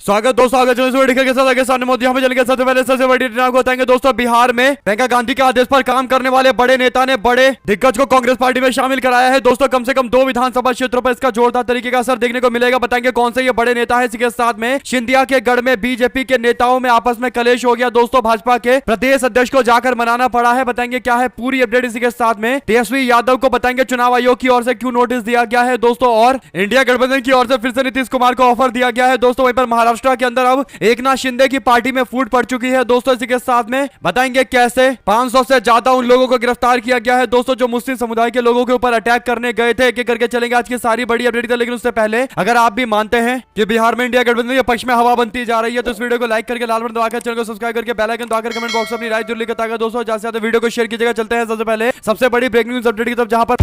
स्वागत दोस्तों, के साथ आगे सामने मोदी यहाँ पे सबसे पहले सबसे बड़ी घटना को बताएंगे दोस्तों। बिहार में प्रियंका गांधी के आदेश पर काम करने वाले बड़े नेता ने बड़े दिग्गज को कांग्रेस पार्टी में शामिल कराया है दोस्तों। कम से कम 2 विधानसभा क्षेत्रों पर इसका जोरदार तरीके का असर देखने को मिलेगा। बताएंगे कौन से ये बड़े नेता है। इसी के साथ में सिंधिया के गढ़ में बीजेपी के नेताओं में आपस में कलेश हो गया दोस्तों। भाजपा के प्रदेश अध्यक्ष को जाकर मनाना पड़ा है। बताएंगे क्या है पूरी अपडेट। इसी के साथ में तेजस्वी यादव को बताएंगे चुनाव आयोग की ओर से क्यों नोटिस दिया गया है दोस्तों। और इंडिया गठबंधन की ओर से फिर से नीतीश कुमार को ऑफर दिया गया है दोस्तों। वहीं पर महाराष्ट्र के अंदर अब एकनाथ शिंदे की पार्टी में फूट पड़ चुकी है दोस्तों। इसी के साथ में बताएंगे कैसे 500 से ज्यादा उन लोगों को गिरफ्तार किया गया है दोस्तों जो मुस्लिम समुदाय के लोगों के ऊपर अटैक करने गए थे। एक एक करके चलेंगे आज की सारी बड़ी अपडेट। लेकिन उससे पहले अगर आप भी मानते हैं कि बिहार में इंडिया गठबंधन के पक्ष में हवा बनती जा रही है तो इस वीडियो को लाइक करके लाल बटन दबाकर चैनल को सब्सक्राइब करके बेल आइकन दबाकर कमेंट बॉक्स में अपनी राय जरूर लिखता है दोस्तों। ज्यादा से ज्यादा वीडियो को शेयर कीजिएगा। चलते हैं सबसे पहले सबसे बड़ी ब्रेकिंग न्यूज अपडेट की तरफ, जहां पर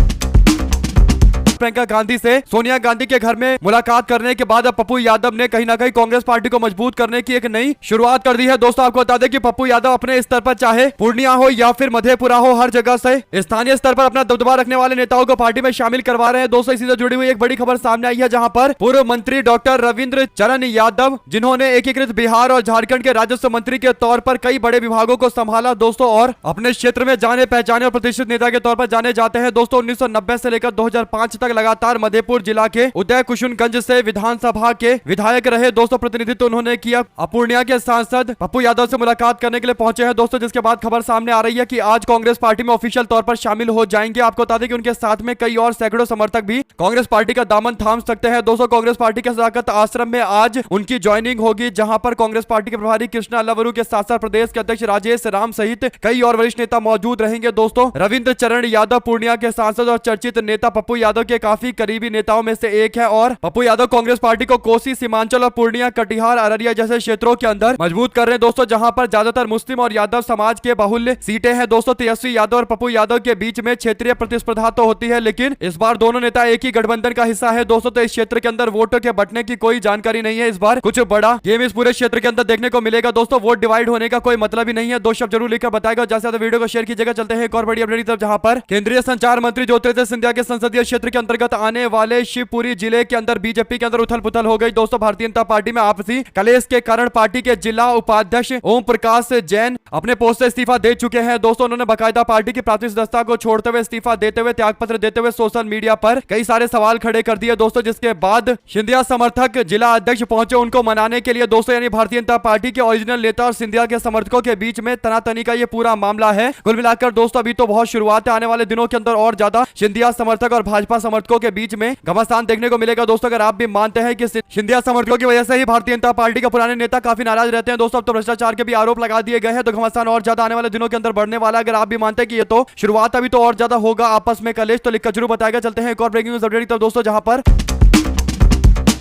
प्रियंका गांधी से सोनिया गांधी के घर में मुलाकात करने के बाद अब पप्पू यादव ने कहीं ना कहीं कांग्रेस पार्टी को मजबूत करने की एक नई शुरुआत कर दी है दोस्तों। आपको बता दें कि पप्पू यादव अपने स्तर पर चाहे पूर्णिया हो या फिर मधेपुरा हो, हर जगह से स्थानीय स्तर पर अपना दबदबा रखने वाले नेताओं को पार्टी में शामिल करवा रहे हैं दोस्तों। इसी से जुड़ी हुई एक बड़ी खबर सामने आई है, जहां पर पूर्व मंत्री डॉक्टर रविंद्र चरण यादव, जिन्होंने एकीकृत बिहार और झारखंड के राजस्व मंत्री के तौर पर कई बड़े विभागों को संभाला दोस्तों और अपने क्षेत्र में जाने पहचाने और प्रतिष्ठित नेता के तौर पर जाने जाते हैं दोस्तों। 1990 से लेकर 2005 तक लगातार मधेपुरा जिला के उदय कुशुनगंज से विधानसभा के विधायक रहे दोस्तों। प्रतिनिधित्व उन्होंने किया। पूर्णिया के सांसद पप्पू यादव से मुलाकात करने के लिए पहुंचे हैं दोस्तों, जिसके बाद खबर सामने आ रही है कि आज कांग्रेस पार्टी में ऑफिशियल तौर पर शामिल हो जाएंगे। आपको बता दें कि उनके साथ में कई और सैकड़ों समर्थक भी कांग्रेस पार्टी का दामन थाम सकते हैं दोस्तों। कांग्रेस पार्टी के सदाकत आश्रम में आज उनकी ज्वाइनिंग होगी, जहां पर कांग्रेस पार्टी के प्रभारी कृष्णा लवरू के साथ साथ प्रदेश के अध्यक्ष राजेश राम सहित कई और वरिष्ठ नेता मौजूद रहेंगे दोस्तों। रविंद्र चरण यादव पूर्णिया के सांसद और चर्चित नेता पप्पू यादव के काफी करीबी नेताओं में से एक है और पप्पू यादव कांग्रेस पार्टी को कोसी, सीमांचल और पूर्णिया, कटिहार, अररिया जैसे क्षेत्रों के अंदर मजबूत कर रहे हैं दोस्तों, जहां पर ज्यादातर मुस्लिम और यादव समाज के बाहुल्य सीटें हैं दोस्तों। तेजस्वी यादव और पप्पू यादव के बीच में क्षेत्रीय प्रतिस्पर्धा तो होती है, लेकिन इस बार दोनों नेता एक ही गठबंधन का हिस्सा है दोस्तों। तो इस क्षेत्र के अंदर वोटों के बंटने की कोई जानकारी नहीं है। इस बार कुछ बड़ा गेम इस पूरे क्षेत्र के अंदर देखने को मिलेगा दोस्तों। वोट डिवाइड होने का कोई मतलब ही नहीं है। 2 शब्द जरूर लिखकर बताएगा। जैसे वीडियो को शेयर कीजिएगा। चलते हैं एक और बड़ी अपडेट तरफ, जहां पर केंद्रीय संचार मंत्री ज्योतिरादित्य सिंधिया के संसदीय क्षेत्र के अंतर्गत आने वाले शिवपुरी जिले के अंदर बीजेपी के अंदर उथल पुथल हो गई दोस्तों। भारतीय जनता पार्टी में आपसी कलेश के कारण पार्टी के जिला उपाध्यक्ष ओम प्रकाश जैन अपने पोस्ट से इस्तीफा दे चुके हैं दोस्तों। उन्होंने बाकायदा पार्टी की प्राथमिक सदस्यता को छोड़ते हुए, इस्तीफा देते हुए, त्यागपत्र देते हुए सोशल मीडिया पर कई सारे सवाल खड़े कर दिए दोस्तों, जिसके बाद सिंधिया समर्थक जिला अध्यक्ष पहुंचे उनको मनाने के लिए दोस्तों। यानी भारतीय जनता पार्टी के ओरिजिनल नेता और सिंधिया के समर्थकों के बीच में तनातनी का ये पूरा मामला है। कुल मिलाकर दोस्तों अभी तो बहुत शुरुआत है। आने वाले दिनों के अंदर और ज्यादा सिंधिया समर्थक और भाजपा समर्थकों के बीच में घमासान देखने को मिलेगा दोस्तों। अगर आप भी मानते हैं कि सिंधिया समर्थकों की वजह से ही भारतीय जनता पार्टी के पुराने नेता काफी नाराज रहते हैं दोस्तों, अब तो भ्रष्टाचार के भी आरोप लगा दिए गए हैं, तो घमासान और ज्यादा आने वाले दिनों के अंदर बढ़ने वाला है। अगर आप भी मानते हैं कि ये तो शुरुआत, अभी तो और ज्यादा होगा आपस में कलेश, तो लिखकर जरूर बताएगा। चलते हैं एक और ब्रेकिंग न्यूज अपडेट तक दोस्तों, जहां पर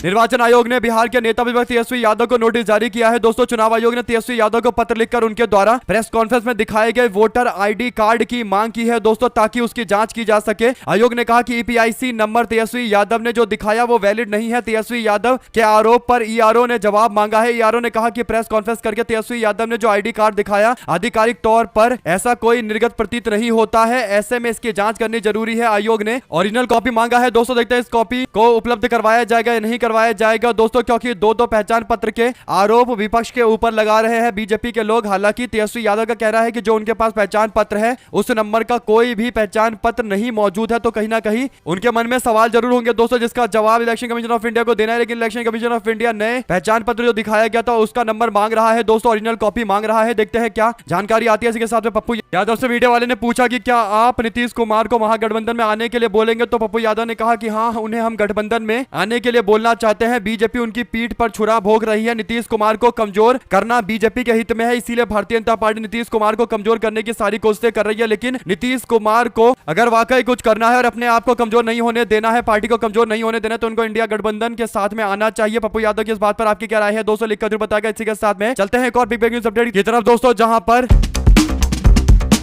निर्वाचन आयोग ने बिहार के नेता विपक्ष तेजस्वी यादव को नोटिस जारी किया है दोस्तों। चुनाव आयोग ने तेजस्वी यादव को पत्र लिखकर उनके द्वारा प्रेस कॉन्फ्रेंस में दिखाए गए वोटर आईडी कार्ड की मांग की है दोस्तों, ताकि उसकी जांच की जा सके। आयोग ने कहा कि ईपीआईसी नंबर तेजस्वी यादव ने जो दिखाया वो वैलिड नहीं है। तेजस्वी यादव के आरोप पर ईआरओ ने जवाब मांगा है। ईआरओ ने कहा कि प्रेस कॉन्फ्रेंस करके तेजस्वी यादव ने जो आईडी कार्ड दिखाया आधिकारिक तौर पर ऐसा कोई निर्गत प्रतीत नहीं होता है, ऐसे में इसकी जांच करनी जरूरी है। आयोग ने ओरिजिनल कॉपी मांगा है दोस्तों। देखते हैं इस कॉपी को उपलब्ध करवाया जाएगा या नहीं करवाया जाएगा दोस्तों, क्योंकि दो पहचान पत्र के आरोप विपक्ष के ऊपर लगा रहे हैं बीजेपी के लोग। हालांकि तेजस्वी यादव का कहना है कि जो उनके पास पहचान पत्र है उस नंबर का कोई भी पहचान पत्र नहीं मौजूद है, तो कहीं ना कहीं उनके मन में सवाल जरूर होंगे दोस्तों, जिसका जवाब इलेक्शन कमीशन ऑफ इंडिया को देना है। लेकिन इलेक्शन कमीशन ऑफ इंडिया नए पहचान पत्र जो दिखाया गया था उसका नंबर मांग रहा है दोस्तों, ओरिजिनल कॉपी मांग रहा है। देखते हैं क्या जानकारी आती है। इसके साथ में पप्पू यादव से मीडिया वाले ने पूछा कि क्या आप नीतीश कुमार को महागठबंधन में आने के लिए बोलेंगे, तो पप्पू यादव ने कहा कि हाँ, उन्हें हम गठबंधन में आने के लिए बोलना चाहते हैं। बीजेपी उनकी पीठ पर छुरा भोग रही है। नीतीश कुमार को कमजोर करना बीजेपी के हित में है, इसीलिए भारतीय जनता पार्टी नीतीश कुमार को कमजोर करने की सारी कोशिशें कर रही है। लेकिन नीतीश कुमार को अगर वाकई कुछ करना है और अपने आप को कमजोर नहीं होने देना है, पार्टी को कमजोर नहीं होने देना, तो उनको इंडिया गठबंधन के साथ में आना चाहिए। पप्पू यादव की इस बात पर आपकी क्या राय है दोस्तों, लिखकर जरूर बताएगा। इसी के साथ में चलते हैं एक और बिग ब्रेकिंग न्यूज अपडेट की तरफ दोस्तों, जहां पर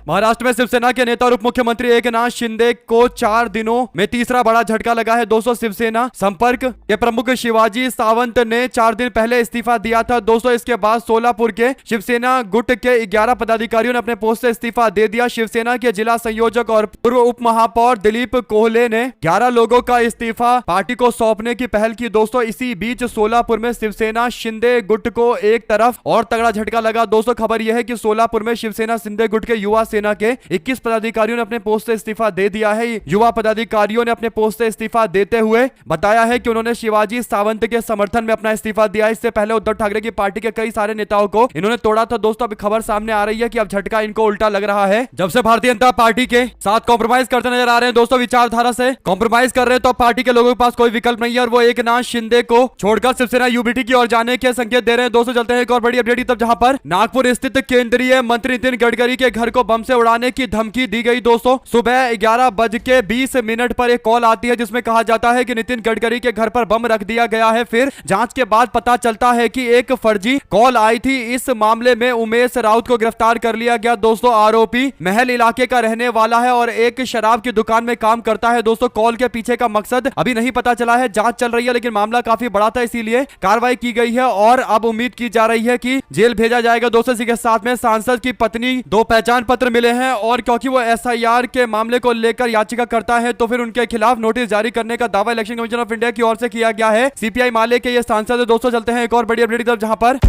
महाराष्ट्र में शिवसेना के नेता और उप मुख्यमंत्री एकनाथ शिंदे को 4 दिनों में तीसरा बड़ा झटका लगा है। दोस्तों शिवसेना संपर्क के प्रमुख शिवाजी सावंत ने 4 दिन पहले इस्तीफा दिया था। दोस्तों इसके बाद सोलापुर के शिवसेना गुट के 11 पदाधिकारियों ने अपने पोस्ट से इस्तीफा दे दिया। शिवसेना के जिला संयोजक और पूर्व उप महापौर दिलीप कोहले ने 11 लोगों का इस्तीफा पार्टी को सौंपने की पहल की। दोस्तों इसी बीच सोलापुर में शिवसेना शिंदे गुट को एक तरफ और तगड़ा झटका लगा। दोस्तों खबर यह है कि सोलापुर में शिवसेना शिंदे गुट के युवा सेना के 21 पदाधिकारियों ने अपने पोस्ट से इस्तीफा दे दिया है। युवा पदाधिकारियों ने अपने पोस्ट से इस्तीफा देते हुए बताया है कि उन्होंने शिवाजी सावंत के समर्थन में अपना इस्तीफा दिया। इससे पहले उद्धव ठाकरे की पार्टी के कई सारे नेताओं को इन्होंने तोड़ा था। दोस्तों अभी खबर सामने आ रही है कि अब झटका इनको उल्टा लग रहा है। जब से भारतीय जनता पार्टी के साथ कॉम्प्रोमाइज करते नजर आ रहे हैं, दोस्तों विचारधारा से कॉम्प्रोमाइज कर रहे हैं, तो पार्टी के लोगों के पास कोई विकल्प नहीं है और वो एकनाथ शिंदे को छोड़कर शिवसेना यूबीटी की ओर जाने के संकेत दे रहे हैं। दोस्तों चलते हैं एक और बड़ी अपडेट तब, जहां पर नागपुर स्थित केंद्रीय मंत्री नितिन गडकरी के घर को बम से उड़ाने की धमकी दी गई। दोस्तों सुबह 11:20 पर एक कॉल आती है जिसमें कहा जाता है कि नितिन गडकरी के घर पर बम रख दिया गया है। फिर जांच के बाद पता चलता है कि एक फर्जी कॉल आई थी। इस मामले में उमेश राउत को गिरफ्तार कर लिया गया। दोस्तों आरोपी महल इलाके का रहने वाला है और एक शराब की दुकान में काम करता है। दोस्तों कॉल के पीछे का मकसद अभी नहीं पता चला है, जांच चल रही है, लेकिन मामला काफी बड़ा था इसीलिए कार्रवाई की गई है और अब उम्मीद की जा रही है कि जेल भेजा जाएगा। दोस्तों इसी के साथ में सांसद की पत्नी 2 पहचान पत्र मिले हैं और क्योंकि वो एसआईआर के मामले को लेकर याचिका करता है तो फिर उनके खिलाफ नोटिस जारी करने का दावा इलेक्शन कमीशन ऑफ इंडिया की ओर से किया गया है। सीपीआई माले के ये सांसद है। दोस्तों चलते हैं एक और बड़ी अपडेट की तरफ, जहां पर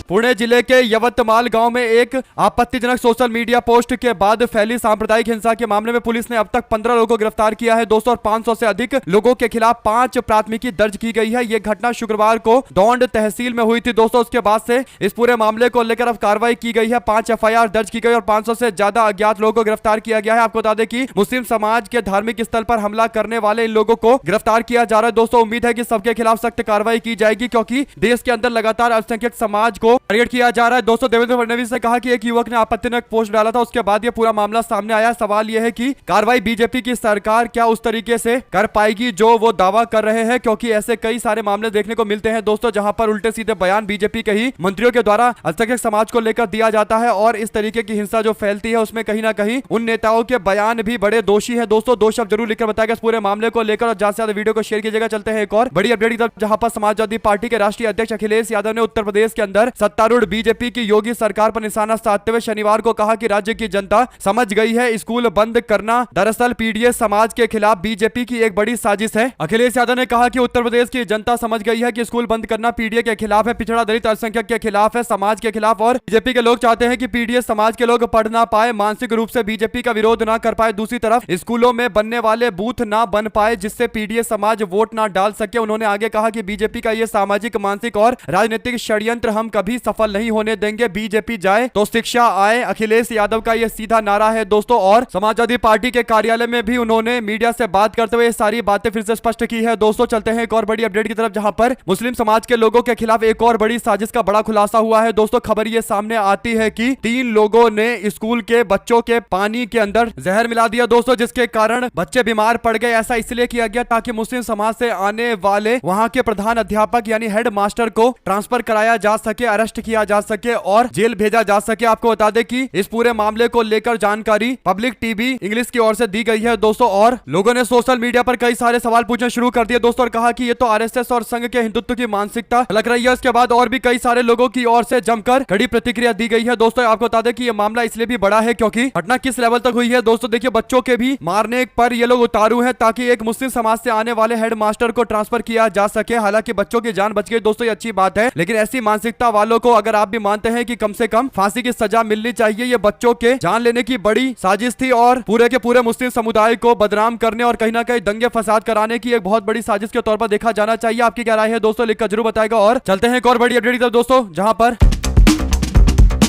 पुणे जिले के यवतमाल गांव में एक आपत्तिजनक सोशल मीडिया पोस्ट के बाद फैली सांप्रदायिक हिंसा के मामले में पुलिस ने अब तक 15 लोगों को गिरफ्तार किया है। दोस्तों 500 से अधिक लोगों के खिलाफ 5 प्राथमिकी दर्ज की गई है। यह घटना शुक्रवार को दौंड तहसील में हुई थी। दोस्तों उसके बाद से इस पूरे मामले को लेकर अब कार्रवाई की गई है। 5 एफआईआर दर्ज की गई और 500 से ज्यादा अज्ञात लोगों को गिरफ्तार किया गया है। आपको बता दें कि मुस्लिम समाज के धार्मिक स्थल पर हमला करने वाले इन लोगों को गिरफ्तार किया जा रहा है। दोस्तों उम्मीद है कि सबके खिलाफ सख्त कार्रवाई की जाएगी क्योंकि देश के अंदर लगातार अल्पसंख्यक समाज को टारगेट किया जा रहा है। दोस्तों देवेंद्र फडणवीस ने कहा कि एक युवक ने आपत्तिजनक पोस्ट डाला था, उसके बाद यह पूरा मामला सामने आया। सवाल यह है कि कार्रवाई बीजेपी की सरकार क्या उस तरीके से कर पाएगी जो वो दावा कर रहे हैं, क्योंकि ऐसे कई सारे मामले देखने को मिलते हैं दोस्तों जहां पर उल्टे सीधे बयान बीजेपी के ही मंत्रियों के द्वारा अल्पसंख्यक समाज को लेकर दिया जाता है और इस तरीके की हिंसा जो फैलती है उसमें कहीं ना कहीं उन नेताओं के बयान भी बड़े दोषी है। दोस्तों 2 शब्द जरूर लिखकर बताएगा इस पूरे मामले को लेकर और ज्यादा से ज्यादा वीडियो को शेयर कीजिएगा। चलते हैं एक और बड़ी अपडेट की तरफ, जहां पर समाजवादी पार्टी के राष्ट्रीय अध्यक्ष अखिलेश यादव ने उत्तर प्रदेश के अंदर सत्तारूढ़ बीजेपी की योगी सरकार पर निशाना साधते हुए शनिवार को कहा कि राज्य की जनता समझ गई है स्कूल बंद करना दरअसल पीडीएस समाज के खिलाफ बीजेपी की एक बड़ी साजिश है। अखिलेश यादव ने कहा कि उत्तर प्रदेश की जनता समझ गई है कि स्कूल बंद करना पीडीए के खिलाफ है, पिछड़ा दलित अल्पसंख्यक के खिलाफ है, समाज के खिलाफ, और बीजेपी के लोग चाहते हैं कि पीडीएस समाज के लोग पढ़ ना पाए, मानसिक रूप से बीजेपी का विरोध ना कर पाए। दूसरी तरफ स्कूलों में बनने वाले बूथ ना बन पाए जिससे पीडीएस समाज वोट ना डाल सके। उन्होंने आगे कहा कि बीजेपी का यह सामाजिक, मानसिक और राजनीतिक षड्यंत्र हम कभी सफल नहीं होने देंगे। बीजेपी जाए तो शिक्षा आए, अखिलेश यादव का यह सीधा नारा है दोस्तों। और समाजवादी पार्टी के कार्यालय में भी उन्होंने मीडिया से बात करते हुए सारी बातें फिर से स्पष्ट की है। दोस्तों चलते हैं एक और बड़ी अपडेट की तरफ, जहां पर मुस्लिम समाज के लोगों के खिलाफ एक और बड़ी साजिश का बड़ा खुलासा हुआ है। दोस्तों खबर ये सामने आती है कि 3 लोगों ने स्कूल के बच्चों के पानी के अंदर जहर मिला दिया दोस्तों, जिसके कारण बच्चे बीमार पड़ गए। ऐसा इसलिए किया गया ताकि मुस्लिम समाज से आने वाले वहां के प्रधान अध्यापक यानी हेड मास्टर को ट्रांसफर कराया जा सके, अरेस्ट किया जा सके और जेल भेजा जा सके। आपको बता दें कि इस पूरे मामले को लेकर जानकारी पब्लिक टीवी इंग्लिश की ओर से दी गई है दोस्तों, और लोगों ने सोशल मीडिया पर कई सारे सवाल पूछना शुरू कर दिए दोस्तों और कहा कि ये तो आरएसएस और संघ के हिंदुत्व की मानसिकता लग रही है। इसके बाद और भी कई सारे लोगों की ओर से जमकर कड़ी प्रतिक्रिया दी गई है दोस्तों। आपको बता दें कि ये मामला इसलिए भी बड़ा है क्योंकि घटना किस लेवल तक हुई है दोस्तों। देखिए बच्चों के भी मारने पर ये लोग उतारू हैं ताकि एक मुस्लिम समाज से आने वाले हेड मास्टर को ट्रांसफर किया जा सके। हालांकि बच्चों की जान बच गई दोस्तों, ये अच्छी बात है, लेकिन ऐसी मानसिकता वालों को अगर आप भी मानते हैं कि कम से कम फांसी की सजा मिलनी चाहिए, ये बच्चों के जान लेने की बड़ी साजिश थी और पूरे के पूरे मुस्लिम समुदाय को बदनाम करने और कहीं ना कहीं दंगे फसाद कराने की एक बहुत बड़ी साजिश के तौर पर देखा जाना चाहिए। आपकी क्या राय है दोस्तों, लिखकर जरूर बताएगा। और चलते हैं एक और बड़ी अपडेट की तरफ दोस्तों, जहां पर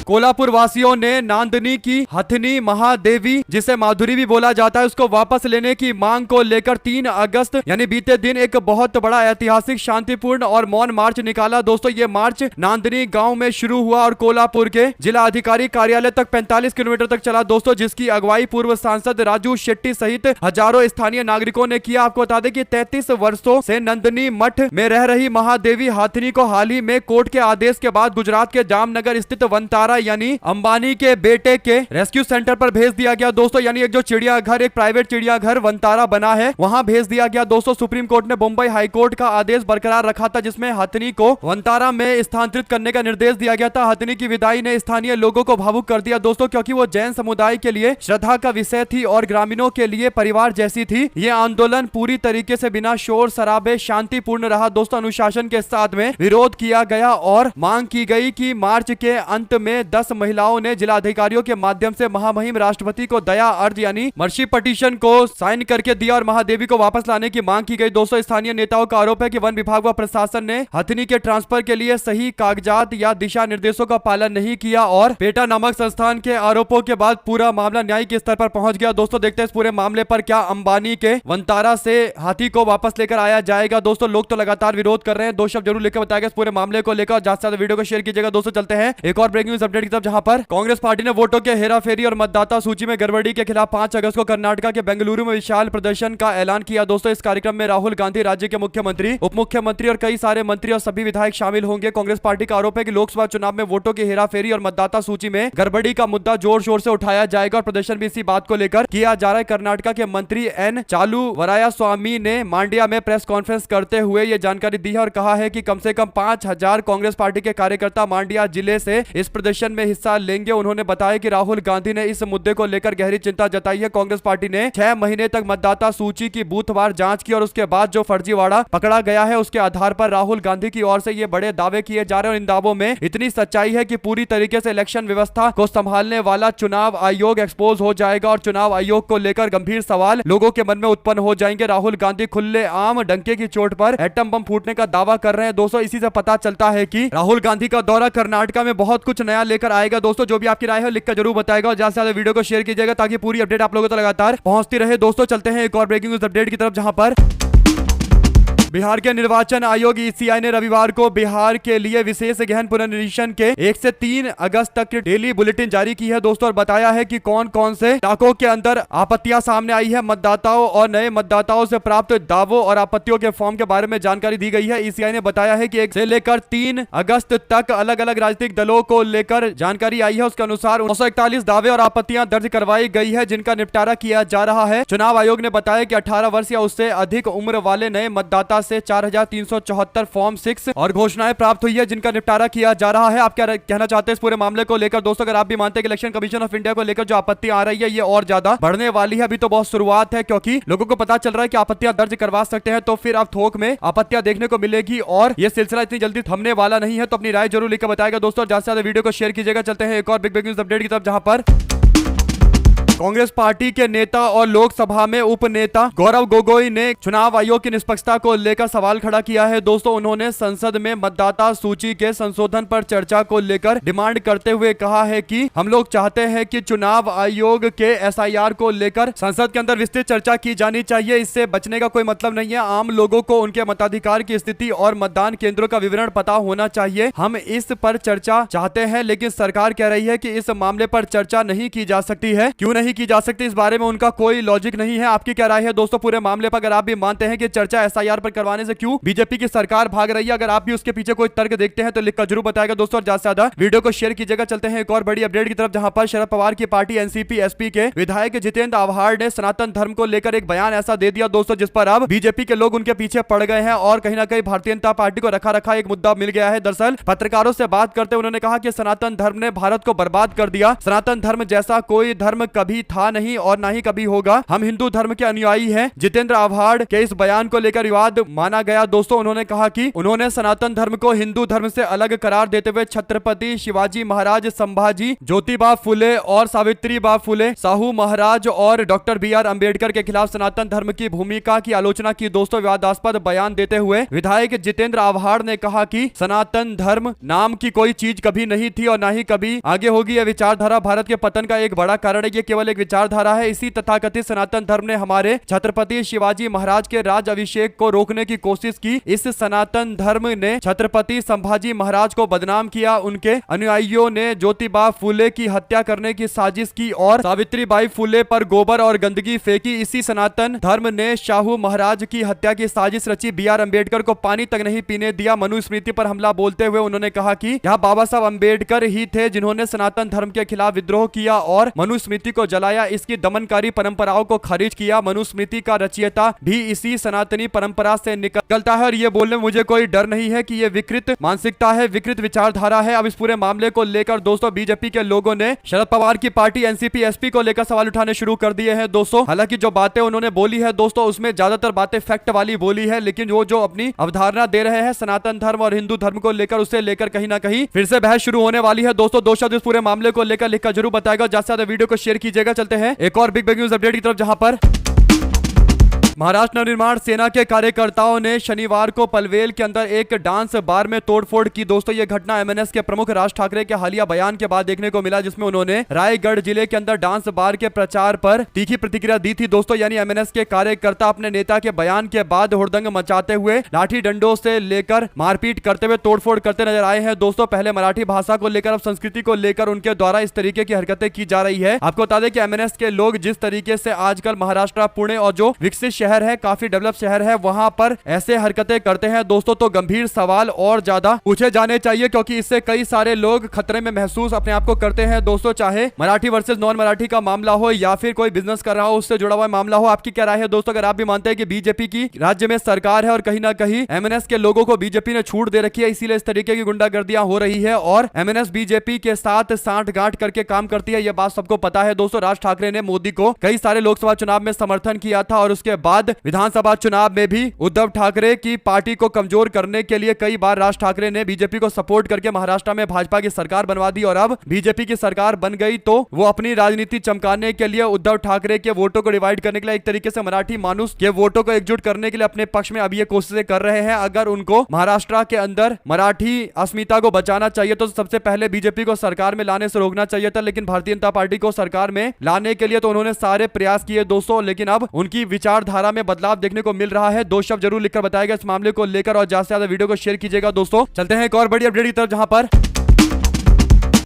कोल्हापुर वासियों ने नांदनी की हथनी महादेवी, जिसे माधुरी भी बोला जाता है, उसको वापस लेने की मांग को लेकर 3 अगस्त यानी बीते दिन एक बहुत बड़ा ऐतिहासिक, शांतिपूर्ण और मौन मार्च निकाला दोस्तों। ये मार्च नांदनी गांव में शुरू हुआ और कोल्हापुर के जिला अधिकारी कार्यालय तक 45 किलोमीटर तक चला दोस्तों, जिसकी अगुवाई पूर्व सांसद राजू शेट्टी सहित हजारों स्थानीय नागरिकों ने किया। आपको बता दें कि 33 वर्षों से नंदनी मठ में रह रही महादेवी हाथनी को हाल ही में कोर्ट के आदेश के बाद गुजरात के जामनगर स्थित वनतारा यानी अंबानी के बेटे के रेस्क्यू सेंटर पर भेज दिया गया दोस्तों। यानी एक जो चिड़ियाघर, एक प्राइवेट चिड़ियाघर वनतारा बना है, वहां भेज दिया गया दोस्तों। सुप्रीम कोर्ट ने मुंबई हाई कोर्ट का आदेश बरकरार रखा था, जिसमें हथिनी को वनतारा में स्थानांतरित करने का निर्देश दिया गया था। हथिनी की विदाई ने स्थानीय लोगों को भावुक कर दिया दोस्तों, क्योंकि वो जैन समुदाय के लिए श्रद्धा का विषय थी और ग्रामीणों के लिए परिवार जैसी थी। ये आंदोलन पूरी तरीके से बिना शोर शराबे शांतिपूर्ण रहा दोस्तों। अनुशासन के साथ में विरोध किया गया और मांग की गई कि मार्च के अंत में 10 महिलाओं ने जिलाधिकारियों के माध्यम से महामहिम राष्ट्रपति को दया अर्ज यानी मर्सी पिटीशन को साइन करके दिया और महादेवी को वापस लाने की मांग की गई दोस्तों। स्थानीय नेताओं का आरोप है कि वन विभाग व प्रशासन ने हथिनी के ट्रांसफर के लिए सही कागजात या दिशा निर्देशों का पालन नहीं किया और पेटा नामक संस्थान के आरोपों के बाद पूरा मामला न्यायिक स्तर पर पहुंच गया दोस्तों। देखते हैं इस पूरे मामले पर क्या अंबानी के वनतारा से हाथी को वापस लेकर आया जाएगा दोस्तों। लोग तो लगातार विरोध कर रहे हैं, 2 शब्द जरूर लेकर बताएगा इस पूरे मामले को लेकर। ज्यादा से ज्यादा वीडियो को शेयर कीजिएगा दोस्तों। चलते हैं एक और ब्रेकिंग न्यूज अपडेट की तरफ, जहां पर कांग्रेस पार्टी ने वोटों के हेराफेरी और मतदाता सूची में गड़बड़ी के खिलाफ 5 अगस्त को कर्नाटक के बेंगलुरु में विशाल प्रदर्शन का ऐलान किया दोस्तों। इस कार्यक्रम में राहुल गांधी, राज्य के मुख्यमंत्री, उप मुख्यमंत्री और कई सारे मंत्री और सभी विधायक शामिल होंगे। कांग्रेस पार्टी का आरोप है कि लोकसभा चुनाव में वोटों की हेराफेरी और मतदाता सूची में गड़बड़ी का मुद्दा जोर शोर से उठाया जाएगा और प्रदर्शन भी इसी बात को लेकर किया जा रहा है। कर्नाटक के मंत्री एन चालू वरायास्वामी ने मांड्या में प्रेस कॉन्फ्रेंस करते हुए यह जानकारी दी है और कहा है कि कम से कम 5000 कांग्रेस पार्टी के कार्यकर्ता मांड्या जिले से इस प्रदर्शन में हिस्सा लेंगे। उन्होंने बताया कि राहुल गांधी ने इस मुद्दे को लेकर गहरी चिंता जताई है। कांग्रेस पार्टी ने 6 महीने तक मतदाता सूची की बूथवार जांच की और उसके बाद जो फर्जीवाड़ा पकड़ा गया है उसके आधार पर राहुल गांधी की ओर से ये बड़े दावे किए जा रहे हैं और इन दावों में इतनी सच्चाई है कि पूरी तरीके से इलेक्शन व्यवस्था को संभालने वाला चुनाव आयोग एक्सपोज हो जाएगा और चुनाव आयोग को लेकर गंभीर सवाल लोगों के मन में उत्पन्न हो जाएंगे। राहुल गांधी खुले आम डंके की चोट पर एटम बम फूटने का दावा कर रहे हैं दोस्तों। इसी से पता चलता है कि राहुल गांधी का दौरा कर्नाटक में बहुत कुछ नया लेकर आएगा दोस्तों। जो भी आपकी राय है लिखकर जरूर बताएगा और ज्यादा से ज्यादा वीडियो को शेयर कीजिएगा ताकि पूरी अपडेट आप लोगों तक लगातार पहुंचती रहे दोस्तों। चलते हैं एक और ब्रेकिंग न्यूज अपडेट की तरफ, जहां पर बिहार के निर्वाचन आयोग ईसीआई ने रविवार को बिहार के लिए विशेष गहन पुनर्निरीक्षण के 1 से 3 अगस्त तक की डेली बुलेटिन जारी की है दोस्तों और बताया है कि कौन कौन से इलाकों के अंदर आपत्तियां सामने आई है। मतदाताओं और नए मतदाताओं से प्राप्त दावों और आपत्तियों के फॉर्म के बारे में जानकारी दी गई है। ईसीआई ने बताया है कि 1 से लेकर 3 अगस्त तक अलग अलग राजनीतिक दलों को लेकर जानकारी आई है। उसके अनुसार 941 दावे और आपत्तियां दर्ज करवाई गई है जिनका निपटारा किया जा रहा है। चुनाव आयोग ने बताया कि 18 वर्ष या उससे अधिक उम्र वाले नए मतदाता से 4374 फॉर्म 6 और घोषणाएं प्राप्त हुई है जिनका निपटारा किया जा रहा है। आप क्या कहना चाहते हैं इस पूरे मामले को लेकर दोस्तों? अगर आप भी मानते हैं कि इलेक्शन कमीशन ऑफ इंडिया को लेकर जो आपत्ति आ रही है ये और ज्यादा बढ़ने वाली है, अभी तो बहुत शुरुआत है क्योंकि लोगों को पता चल रहा है कि आपत्तियां दर्ज करवा सकते हैं, तो फिर अब थोक में आपत्तियां देखने को मिलेगी और ये सिलसिला इतनी जल्दी थमने वाला नहीं है। तो अपनी राय जरूर लिखकर बताएगा दोस्तों, ज्यादा से ज्यादा वीडियो को शेयर कीजिएगा। चलते हैं एक और बिग न्यूज अपडेट की तरफ, जहां पर कांग्रेस पार्टी के नेता और लोकसभा में उपनेता गौरव गोगोई ने चुनाव आयोग की निष्पक्षता को लेकर सवाल खड़ा किया है दोस्तों। उन्होंने संसद में मतदाता सूची के संशोधन पर चर्चा को लेकर डिमांड करते हुए कहा है कि हम लोग चाहते हैं कि चुनाव आयोग के एसआईआर को लेकर संसद के अंदर विस्तृत चर्चा की जानी चाहिए। इससे बचने का कोई मतलब नहीं है। आम लोगों को उनके मताधिकार की स्थिति और मतदान केंद्रों का विवरण पता होना चाहिए। हम इस पर चर्चा चाहते हैं, लेकिन सरकार कह रही है कि इस मामले पर चर्चा नहीं की जा सकती है। क्यों नहीं की जा सकती, इस बारे में उनका कोई लॉजिक नहीं है। आपकी क्या राय है दोस्तों पूरे मामले पर? अगर आप भी मानते हैं कि चर्चा एसआईआर पर करवाने से क्यों बीजेपी की सरकार भाग रही है, अगर आप भी उसके पीछे कोई तर्क देखते हैं तो लिखकर जरूर बताएगा दोस्तों और ज्यादा से ज्यादा वीडियो को शेयर कीजिएगा। चलते हैं एक और बड़ी अपडेट की तरफ, जहां पर शरद पवार की पार्टी एनसीपी एसपी के विधायक जितेंद्र आव्हाड ने सनातन धर्म को लेकर एक बयान ऐसा दे दिया दोस्तों जिस पर अब बीजेपी के लोग उनके पीछे पड़ गए हैं और कहीं ना कहीं भारतीय जनता पार्टी को रखा रखा एक मुद्दा मिल गया है। दरअसल पत्रकारों से बात करते उन्होंने कहा कि सनातन धर्म ने भारत को बर्बाद कर दिया। सनातन धर्म जैसा कोई धर्म कभी था नहीं और ना ही कभी होगा। हम हिंदू धर्म के अनुयायी हैं। जितेंद्र आव्हाड के इस बयान को लेकर विवाद माना गया दोस्तों। उन्होंने कहा कि उन्होंने सनातन धर्म को हिंदू धर्म से अलग करार देते हुए छत्रपति शिवाजी महाराज, संभाजी, ज्योतिबा फुले और सावित्रीबाई फुले, साहू महाराज और डॉक्टर BR अम्बेडकर के खिलाफ सनातन धर्म की भूमिका की आलोचना की दोस्तों। विवादास्पद बयान देते हुए विधायक जितेंद्र आव्हाड ने कहा कि सनातन धर्म नाम की कोई चीज कभी नहीं थी और ना ही कभी आगे होगी। यह विचारधारा भारत के पतन का एक बड़ा कारण है। ये केवल केवल एक विचारधारा है। इसी तथाकथित सनातन धर्म ने हमारे छत्रपति शिवाजी महाराज के राज अभिषेक को रोकने की कोशिश की। इस सनातन धर्म ने छत्रपति संभाजी महाराज को बदनाम किया। उनके अनुयायियों ने ज्योतिबा फूले की हत्या करने की साजिश की और सावित्रीबाई फूले पर गोबर और गंदगी फेंकी। इसी सनातन धर्म ने शाहू महाराज की हत्या की साजिश रची। B.R. अम्बेडकर को पानी तक नहीं पीने दिया। मनुस्मृति पर हमला बोलते हुए उन्होंने कहा कि यह बाबा साहब अम्बेडकर ही थे जिन्होंने सनातन धर्म के खिलाफ विद्रोह किया और मनुस्मृति को जलाया, इसकी दमनकारी परंपराओं को खारिज किया। मनुस्मृति का रचयिता भी इसी सनातनी परंपरा से निकलता है और ये बोलने में मुझे कोई डर नहीं है कि ये विकृत मानसिकता है, विकृत विचारधारा है। अब इस पूरे मामले को लेकर दोस्तों बीजेपी के लोगों ने शरद पवार की पार्टी एनसीपी एसपी को लेकर सवाल उठाने शुरू कर दिए हैं दोस्तों। हालांकि जो बातें उन्होंने बोली है दोस्तों उसमें ज्यादातर बातें फैक्ट वाली बोली है, लेकिन वो जो अपनी अवधारणा दे रहे हैं सनातन धर्म और हिंदू धर्म को लेकर उसे लेकर कहीं ना कहीं फिर से बहस शुरू होने वाली है दोस्तों। दो शब्द इस पूरे मामले को लेकर लिखकर जरूर बताएगा, ज्यादा से ज्यादा वीडियो को शेयर कीजिएगा। चलते हैं एक और बिग न्यूज अपडेट की तरफ, जहां पर महाराष्ट्र नवनिर्माण सेना के कार्यकर्ताओं ने शनिवार को पनवेल के अंदर एक डांस बार में तोड़फोड़ की दोस्तों। ये घटना एमएनएस के प्रमुख राज ठाकरे के हालिया बयान के बाद देखने को मिला, जिसमें उन्होंने रायगढ़ जिले के अंदर डांस बार के प्रचार पर तीखी प्रतिक्रिया दी थी दोस्तों। यानी एमएनएस के कार्यकर्ता अपने नेता के बयान के बाद हुड़दंग मचाते हुए लाठी डंडों से लेकर मारपीट करते हुए तोड़फोड़ करते नजर आए हैं दोस्तों। पहले मराठी भाषा को लेकर अब संस्कृति को लेकर उनके द्वारा इस तरीके की हरकतें की जा रही है। आपको बता दें कि एमएनएस के लोग जिस तरीके से आजकल महाराष्ट्र, पुणे और जो विकसित शहर है, काफी डेवलप शहर है, वहां पर ऐसे हरकतें करते हैं दोस्तों तो गंभीर सवाल और ज्यादा पूछे जाने चाहिए, क्योंकि इससे कई सारे लोग खतरे में महसूस अपने आप को करते हैं दोस्तों। चाहे मराठी वर्सेस नॉन मराठी का मामला हो या फिर कोई बिजनेस कर रहा हो उससे जुड़ा हुआ मामला हो। आपकी क्या राय है दोस्तों? अगर आप भी मानते हैं कि बीजेपी की राज्य में सरकार है और कहीं ना कहीं एमएनएस के लोगों को बीजेपी ने छूट दे रखी है, इसीलिए इस तरीके की गुंडागर्दियां हो रही है और एमएनएस बीजेपी के साथ सांठगांठ करके काम करती है, यह बात सबको पता है दोस्तों। राज ठाकरे ने मोदी को कई सारे लोकसभा चुनाव में समर्थन किया था और उसके बाद विधानसभा चुनाव में भी उद्धव ठाकरे की पार्टी को कमजोर करने के लिए कई बार राज ठाकरे ने बीजेपी को सपोर्ट करके महाराष्ट्र में भाजपा की सरकार बनवा दी और अब बीजेपी की सरकार बन गई तो वो अपनी राजनीति चमकाने के लिए उद्धव ठाकरे के वोटों को डिवाइड करने के लिए एक तरीके से मराठी मानुस के वोटों को एकजुट करने के लिए अपने पक्ष में अब ये कोशिशें कर रहे हैं। अगर उनको महाराष्ट्र के अंदर मराठी अस्मिता को बचाना चाहिए तो सबसे पहले बीजेपी को सरकार में लाने से रोकना चाहिए था, लेकिन भारतीय जनता पार्टी को सरकार में लाने के लिए तो उन्होंने सारे प्रयास किए दोस्तों, लेकिन अब उनकी विचारधारा में बदलाव देखने को मिल रहा है। दो शब्द जरूर लिखकर बताएगा इस मामले को लेकर और ज्यादा से ज्यादा वीडियो को शेयर कीजिएगा दोस्तों। चलते हैं एक और बड़ी अपडेट की तरफ, जहां पर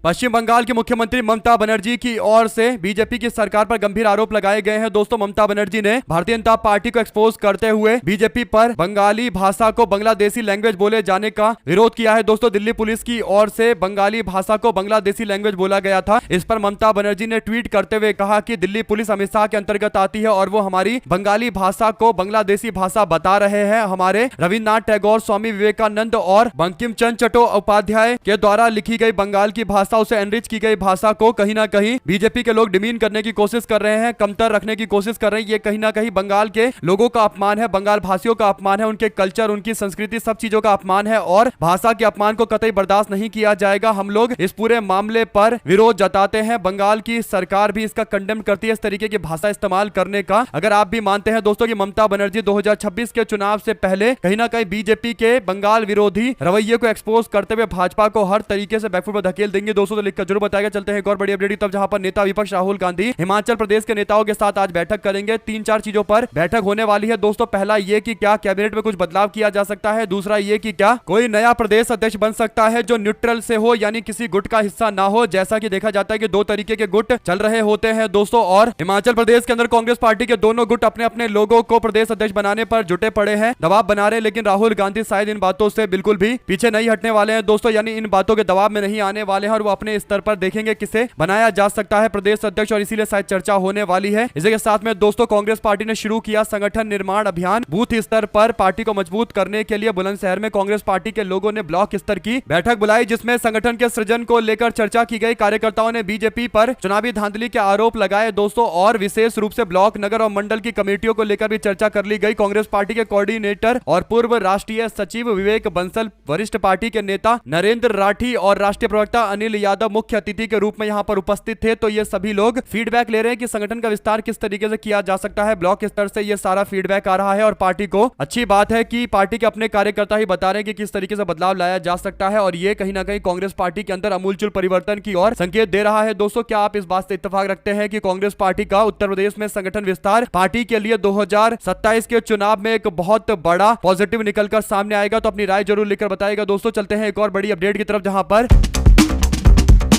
पश्चिम बंगाल की मुख्यमंत्री ममता बनर्जी की ओर से बीजेपी की सरकार पर गंभीर आरोप लगाए गए हैं दोस्तों। ममता बनर्जी ने भारतीय जनता पार्टी को एक्सपोज करते हुए बीजेपी पर बंगाली भाषा को बांग्लादेशी लैंग्वेज बोले जाने का विरोध किया है दोस्तों। दिल्ली पुलिस की ओर से बंगाली भाषा को बांग्लादेशी लैंग्वेज बोला गया था। इस पर ममता बनर्जी ने ट्वीट करते हुए कहा कि दिल्ली पुलिस अमित शाह के अंतर्गत आती है और वो हमारी बंगाली भाषा को बांग्लादेशी भाषा बता रहे हैं। हमारे रविन्द्रनाथ टैगोर, स्वामी विवेकानंद और बंकिम चंद्र चट्टोपाध्याय के द्वारा लिखी गई बंगाल की भाषा, उसे एनरिच की गई भाषा को कहीं ना कहीं बीजेपी के लोग डिमीन करने की कोशिश कर रहे हैं, कमतर रखने की कोशिश कर रहे हैं। ये कहीं ना कहीं बंगाल के लोगों का अपमान है, बंगाल भाषियों का अपमान है, उनके कल्चर, उनकी संस्कृति, सब चीजों का अपमान है और भाषा के अपमान को कतई बर्दाश्त नहीं किया जाएगा। हम लोग इस पूरे मामले पर विरोध जताते हैं। बंगाल की सरकार भी इसका कंडेम करती है, इस तरीके की भाषा इस्तेमाल करने का। अगर आप भी मानते हैं दोस्तों कि ममता बनर्जी 2026 के चुनाव से पहले कहीं ना कहीं बीजेपी के बंगाल विरोधी रवैये को एक्सपोज करते हुए भाजपा को हर तरीके से बैकफुट पर धकेल देंगे दोस्तों, तो लिखकर जरूर बताएगा। चलते हैं एक और बड़ी अपडेट तब, जहां पर नेता विपक्ष राहुल गांधी हिमाचल प्रदेश के नेताओं के साथ आज बैठक करेंगे। 3-4 चीजों पर बैठक होने वाली है दोस्तों। पहला ये कि क्या कैबिनेट में कुछ बदलाव किया जा सकता है, दूसरा ये कि क्या कोई नया प्रदेश अध्यक्ष बन सकता है जो न्यूट्रल से हो, यानी किसी गुट का हिस्सा ना हो। जैसा कि देखा जाता है कि दो तरीके के गुट चल रहे होते हैं दोस्तों और हिमाचल प्रदेश के अंदर कांग्रेस पार्टी के दोनों गुट अपने अपने लोगों को प्रदेश अध्यक्ष बनाने पर जुटे पड़े हैं, दबाव बना रहे हैं। लेकिन राहुल गांधी शायद इन बातों से बिल्कुल भी पीछे नहीं हटने वाले हैं दोस्तों, यानी इन बातों के दबाव में नहीं आने वाले हैं और वो अपने स्तर पर देखेंगे किसे बनाया जा सकता है प्रदेश अध्यक्ष, और इसीलिए शायद चर्चा होने वाली है। इसी के साथ में दोस्तों कांग्रेस पार्टी ने शुरू किया संगठन निर्माण अभियान। बूथ स्तर पर पार्टी को मजबूत करने के लिए बुलंदशहर में कांग्रेस पार्टी के लोगों ने ब्लॉक स्तर की बैठक बुलाई, जिसमें संगठन के सृजन को लेकर चर्चा की गई। कार्यकर्ताओं ने बीजेपी पर चुनावी धांधली के आरोप लगाए दोस्तों और विशेष रूप से ब्लॉक, नगर और मंडल की कमेटियों को लेकर भी चर्चा कर ली गई। कांग्रेस पार्टी के कोऑर्डिनेटर और पूर्व राष्ट्रीय सचिव विवेक बंसल, वरिष्ठ पार्टी के नेता नरेंद्र राठी और राष्ट्रीय प्रवक्ता अनिल सुनील यादव मुख्य अतिथि के रूप में यहाँ पर उपस्थित थे। तो ये सभी लोग फीडबैक ले रहे हैं कि संगठन का विस्तार किस तरीके से किया जा सकता है। ब्लॉक स्तर से ये सारा फीडबैक आ रहा है और पार्टी को अच्छी बात है कि पार्टी के अपने कार्यकर्ता ही बता रहे हैं कि किस तरीके से बदलाव लाया जा सकता है और ये कहीं ना कहीं कांग्रेस पार्टी के अंदर अमूलचूल परिवर्तन की ओर संकेत दे रहा है। दोस्तों, क्या आप इस बात से इत्तेफाक रखते हैं कि कांग्रेस पार्टी का उत्तर प्रदेश में संगठन विस्तार पार्टी के लिए 2027 के चुनाव में एक बहुत बड़ा पॉजिटिव निकलकर सामने आएगा? तो अपनी राय जरूर लिखकर बताइएगा। दोस्तों, चलते हैं एक और बड़ी अपडेट की तरफ, जहां पर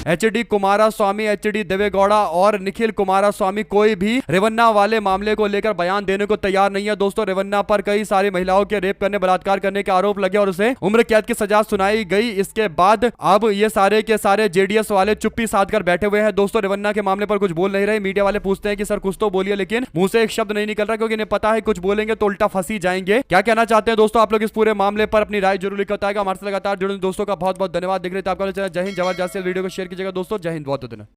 एचडी कुमारस्वामी, एचडी देवेगौड़ा और निखिल कुमारस्वामी कोई भी रेवन्ना वाले मामले को लेकर बयान देने को तैयार नहीं है। दोस्तों, रेवन्ना पर कई सारी महिलाओं के रेप करने, बलात्कार करने के आरोप लगे और उसे उम्र कैद की सजा सुनाई गई। इसके बाद अब ये सारे के सारे जेडीएस वाले चुप्पी साध कर बैठे हुए हैं। दोस्तों, रेवन्ना के मामले पर कुछ बोल नहीं रहे। मीडिया वाले पूछते हैं कि सर कुछ तो बोलिए, लेकिन मुंह से एक शब्द नहीं निकल रहा, क्योंकि इन्हें पता है कुछ बोलेंगे तो उल्टा फंसी जाएंगे। क्या कहना चाहते हैं दोस्तों आप लोग इस पूरे मामले पर? अपनी राय जरूर लिखकर बताएगा। हमारे से लगातार जुड़े दोस्तों का बहुत बहुत धन्यवाद। देख रहे थे आपका जय हिंद, जबरदस्त वीडियो को शेयर कीजिएगा दोस्तों। जय हिंद, बहुत धन्यवाद।